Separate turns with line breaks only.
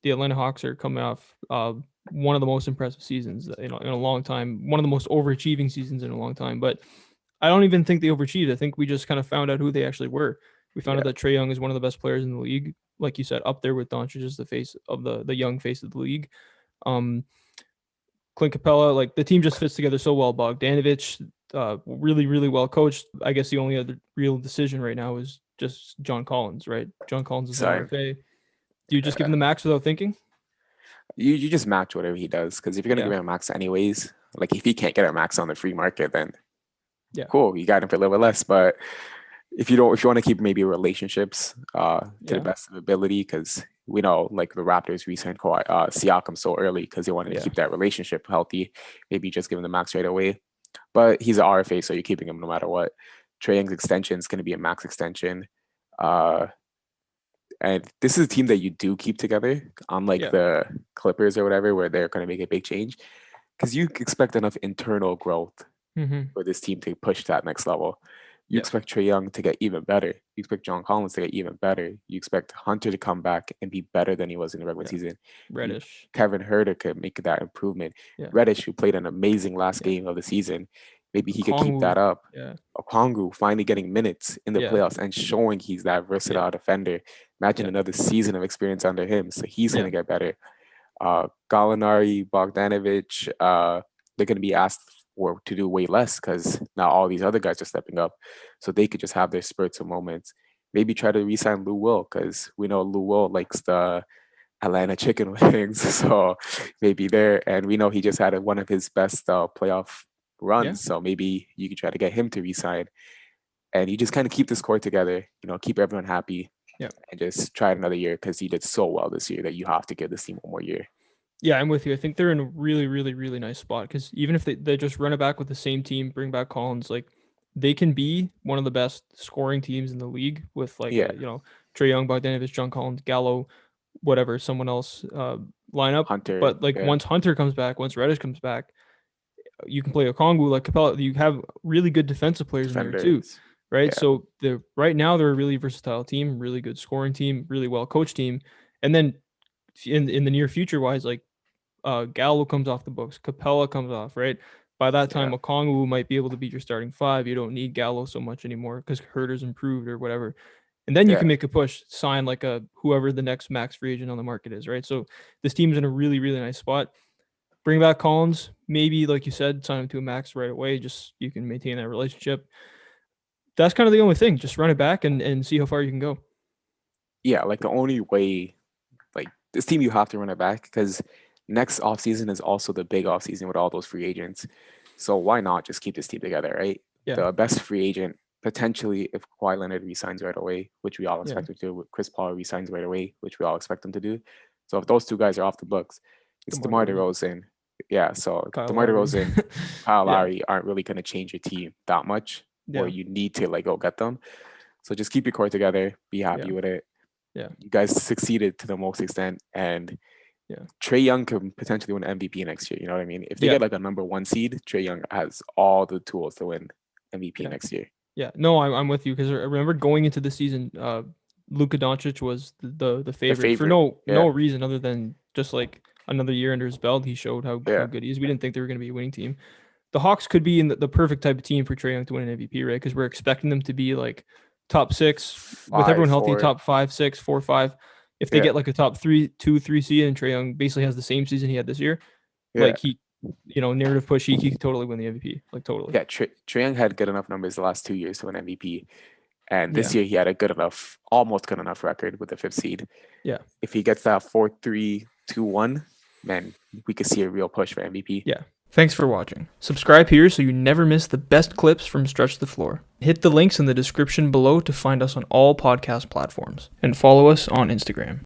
the Atlanta Hawks are coming off one of the most impressive seasons in a long time, one of the most overachieving seasons in a long time. But I don't even think they overachieved. I think we just kind of found out who they actually were. We found out
Yeah,
that Trae Young is one of the best players in the league, like you said, up there with Doncic as the face of the young face of the league. Um, Clint Capella, like the team just fits together so well. Bogdanovich, really, really well coached. I guess the only other real decision right now is just John Collins, right? John Collins is an
so
RFA. Do you just give him the max without thinking?
you just match whatever he does because if you're gonna
Yeah,
give him a max anyways, like if he can't get a max on the free market, then
yeah,
cool, you got him for a little bit less. But if you want to keep maybe relationships to the
yeah,
best of ability, because we know like the Raptors re-signed Siakam so early because they wanted to
yeah,
keep that relationship healthy. Maybe just give him the max right away. But he's an RFA, so you're keeping him no matter what. Trae Young's extension is going to be a max extension. Uh, and this is a team that you do keep together, unlike
yeah.
the Clippers or whatever, where they're going to make a big change, because you expect enough internal growth
Mm-hmm.
for this team to push that next level. You
Yeah,
expect Trae Young to get even better. You expect John Collins to get even better. You expect Hunter to come back and be better than he was in the regular
yeah.
season. You
Reddish.
Kevin Herter could make that improvement.
Yeah,
Reddish, who played an amazing last
yeah.
game of the season, maybe he could keep
Kongwu.
that up.
Yeah,
Okongwu finally getting minutes in the
yeah,
playoffs and showing he's that
yeah,
versatile defender. Imagine
yeah,
another season of experience under him, so he's
yeah,
gonna get better. Gallinari, Bogdanovich, they're going to be asked to do way less because now all these other guys are stepping up, so they could just have their spurts of moments. Maybe try to re-sign Lou Will because we know Lou Will likes the Atlanta chicken wings, so maybe there. And we know he just had one of his best playoff
yeah,
runs, so maybe you could try to get him to resign. And you just kind of keep this core together, keep everyone happy,
yeah.
and just try it another year because he did so well this year that you have to give this team one more year.
Yeah, I'm with you. I think they're in a really, really, really nice spot because even if they just run it back with the same team, bring back Collins, like they can be one of the best scoring teams in the league with like
Yeah,
Trae Young, Bogdanovich, John Collins, Gallo, whatever, someone else lineup.
Hunter.
But like
Yeah,
once Hunter comes back, once Reddish comes back, you can play a Kongu like Capella. You have really good defensive players in there too,
defenders.
right?
Yeah,
So the right now they're a really versatile team, really good scoring team, really well coached team, and then in the near future wise, like Gallo comes off the books, Capella comes off, right? By that
yeah,
time, Okongwu might be able to be your starting five. You don't need Gallo so much anymore because Herter's improved or whatever. And then you
yeah,
can make a push, sign like a whoever the next max free agent on the market is, right? So this team's in a really, really nice spot. Bring back Collins, maybe like you said, sign him to a max right away. Just you can maintain that relationship. That's kind of the only thing. Just run it back and see how far you can go.
yeah. Like the only way, like this team, you have to run it back because next offseason is also the big offseason with all those free agents. So why not just keep this team together, right?
Yeah,
The best free agent potentially if Kawhi Leonard resigns right away, which we all
yeah.
expect him to, with Chris Paul resigns right away, which we all expect him to do. So if those two guys are off the books, it's
DeMar
DeMar
DeRozan,
DeRozan. Yeah, so
Kyle
DeMar
Lowry.
DeRozan, Kyle
Yeah,
Lowry aren't really going to change your team that much where
yeah,
you need to like go get them. So just keep your core together, be
yeah,
happy with it.
yeah,
You guys succeeded to the most extent, and
yeah,
Trae Young could potentially win MVP next year. You know what I mean? If they
yeah,
get like a number one seed, Trae Young has all the tools to win MVP
yeah.
next year.
Yeah, no, I'm with you because I remember going into the season, Luka Doncic was the
The
favorite for
favorite.
no
Yeah.
reason other than just like another year under his belt. He showed how
Yeah.
good he is. We didn't think they were going to be a winning team. The Hawks could be in the perfect type of team for Trae Young to win an MVP, right? Because we're expecting them to be like top six with
Five,
everyone healthy,
four.
top five, six, four, five. If they
Yeah.
get like a top three, two, three seed, and Trae Young basically has the same season he had this year,
Yeah.
like narrative push, he could totally win the MVP, like totally.
Yeah. Trae Young had good enough numbers the last 2 years to win MVP. And
Yeah,
this year he had a good enough, almost good enough record with the fifth seed.
yeah,
If he gets that 4-3-2-1, man, we could see a real push for MVP.
yeah. Thanks for watching. Subscribe here so you never miss the best clips from Stretch the Floor. Hit the links in the description below to find us on all podcast platforms and follow us on Instagram.